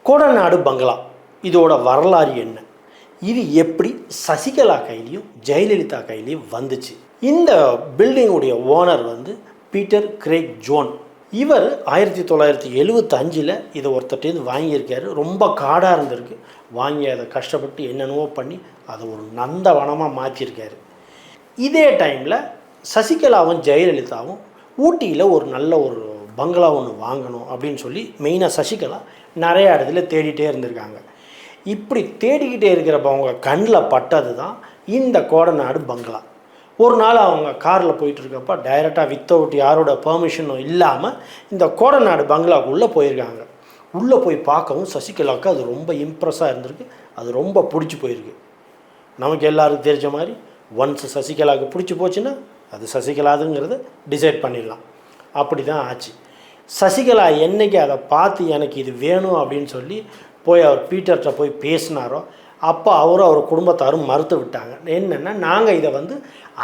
கோடநாடு பங்களா இதோட வரலாறு என்ன? இது எப்படி சசிகலா கையிலையும் ஜெயலலிதா கையிலையும் வந்துச்சு? இந்த பில்டிங்குடைய ஓனர் வந்து பீட்டர் கிரேக் ஜோன். இவர் 1975 இதை ஒருத்தட்டேருந்து வாங்கியிருக்காரு. ரொம்ப காடாக இருந்திருக்கு. வாங்கி அதை கஷ்டப்பட்டு என்னென்னவோ பண்ணி அதை ஒரு நந்தவனமாக மாற்றிருக்காரு. இதே டைமில் சசிகலாவும் ஜெயலலிதாவும் ஊட்டியில் ஒரு நல்ல ஒரு பங்களா ஒன்று வாங்கணும் அப்படின்னு சொல்லி மெயினாக சசிகலா நிறையா இடத்துல தேடிகிட்டே இருந்திருக்காங்க. இப்படி தேடிக்கிட்டே இருக்கிறப்ப அவங்க கண்ணில் பட்டது தான் இந்த கோடநாடு பங்களா. ஒரு நாள் அவங்க காரில் போயிட்டுருக்கப்ப டைரெக்டாக வித்தவுட் யாரோட பெர்மிஷனும் இல்லாமல் இந்த கோடநாடு பங்களாவுக்குள்ளே போயிருக்காங்க. உள்ளே போய் பார்க்கவும் சசிகலாவுக்கு அது ரொம்ப இம்ப்ரெஸ்ஸாக இருந்திருக்கு. அது ரொம்ப பிடிச்சி போயிருக்கு. நமக்கு எல்லாருக்கும் தெரிஞ்ச மாதிரி ஒன்ஸ் சசிகலாவுக்கு பிடிச்சி போச்சுன்னா அது சசிகலாதுங்கிறத டிசைட் பண்ணிடலாம். அப்படி தான் ஆச்சு. சசிகலா என்றைக்கு அதை பார்த்து எனக்கு இது வேணும் அப்படின்னு சொல்லி போய் அவர் பீட்டர்கிட்ட போய் பேசினாரோ அப்போ அவரும் அவர் குடும்பத்தாரும் மறுத்து விட்டாங்க. என்னென்னா, நாங்கள் இதை வந்து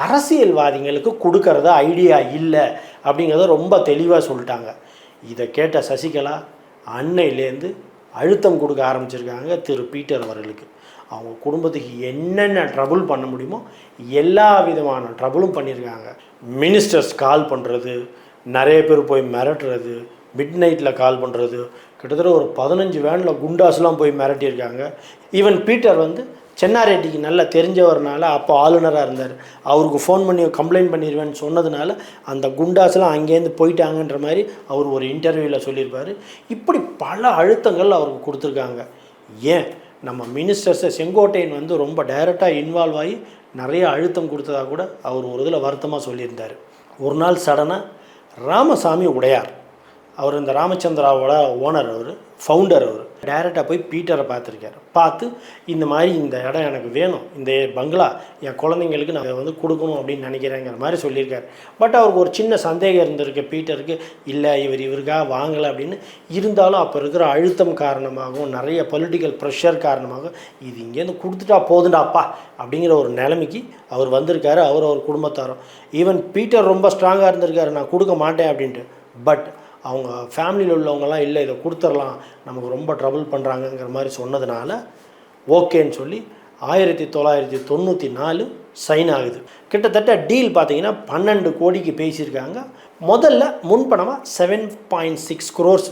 அரசியல்வாதிகளுக்கு கொடுக்கறத ஐடியா இல்லை அப்படிங்கிறத ரொம்ப தெளிவாக சொல்லிட்டாங்க. இதை கேட்ட சசிகலா அன்னையிலேருந்து அழுத்தம் கொடுக்க ஆரம்பிச்சிருக்காங்க திரு பீட்டர் அவர்களுக்கு. அவங்க குடும்பத்துக்கு என்னென்ன ட்ரபுள் பண்ண முடியுமோ எல்லா விதமான ட்ரபுளும் பண்ணியிருக்காங்க. மினிஸ்டர்ஸ் கால் பண்ணுறது, நிறைய பேர் போய் மிரட்டுறது, மிட் நைட்டில் கால் பண்ணுறது, கிட்டத்தட்ட ஒரு 15 வேனில் குண்டாஸ்லாம் போய் மிரட்டியிருக்காங்க. ஈவன் பீட்டர் வந்து சென்னாரெட்டிக்கு நல்லா தெரிஞ்சவர்னால அப்போ ஆளுநராக இருந்தார். அவருக்கு ஃபோன் பண்ணி கம்ப்ளைண்ட் பண்ணிடுவேன்னு சொன்னதுனால அந்த குண்டாஸ்லாம் அங்கேருந்து போயிட்டாங்கன்ற மாதிரி அவர் ஒரு இன்டர்வியூவில் சொல்லியிருப்பார். இப்படி பல அழுத்தங்கள் அவருக்கு கொடுத்துருக்காங்க. ஏன் நம்ம மினிஸ்டர்ஸை செங்கோட்டையன் வந்து ரொம்ப டைரெக்டாக இன்வால்வ் ஆகி நிறைய அழுத்தம் கொடுத்ததாக கூட அவர் ஒரு இதில் வருத்தமாக சொல்லியிருந்தார். ஒரு நாள் சடனாக ராமசாமி உடையார், அவர் இந்த ராமச்சந்திராவோட ஓனர், அவர் ஃபவுண்டர், அவர் டைரெக்டாக போய் பீட்டரை பார்த்துருக்காரு. பார்த்து இந்த மாதிரி இந்த இடம் எனக்கு வேணும், இந்த பங்களா என் குழந்தைங்களுக்கு நான் வந்து கொடுக்கணும் அப்படின்னு நினைக்கிறேங்கிற மாதிரி சொல்லியிருக்காரு. பட் அவருக்கு ஒரு சின்ன சந்தேகம் இருந்திருக்கு பீட்டருக்கு. இல்லை இவருக்காக வாங்கலை அப்படின்னு. இருந்தாலும் அப்போ இருக்கிற அழுத்தம் காரணமாகவும் நிறைய பொலிட்டிக்கல் ப்ரெஷர் காரணமாகவும் இது இங்கேருந்து கொடுத்துட்டா போதுண்டாப்பா அப்படிங்கிற ஒரு நிலைமைக்கு அவர் வந்திருக்காரு. அவர் குடும்பத்தாரும். ஈவன் பீட்டர் ரொம்ப ஸ்ட்ராங்காக இருந்திருக்காரு, நான் கொடுக்க மாட்டேன் அப்படின்ட்டு. பட் அவங்க ஃபேமிலியில் உள்ளவங்கலாம் இல்லை இதை கொடுத்துடலாம், நமக்கு ரொம்ப ட்ரபுள் பண்ணுறாங்கங்கிற மாதிரி சொன்னதுனால ஓகேன்னு சொல்லி 1994 சைன் ஆகுது. கிட்டத்தட்ட டீல் பார்த்திங்கன்னா 12 கோடிக்கு பேசியிருக்காங்க. முதல்ல முன்பணமாக 7.6 crores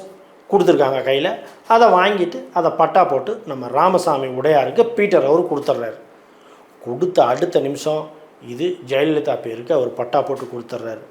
கொடுத்துருக்காங்க கையில். அதை வாங்கிட்டு அதை பட்டா போட்டு நம்ம ராமசாமி உடையாருக்கு பீட்டர் அவர் கொடுத்துட்றாரு. கொடுத்த அடுத்த நிமிஷம் இது ஜெயலலிதா பேருக்கு அவர் பட்டா போட்டு கொடுத்துட்றாரு.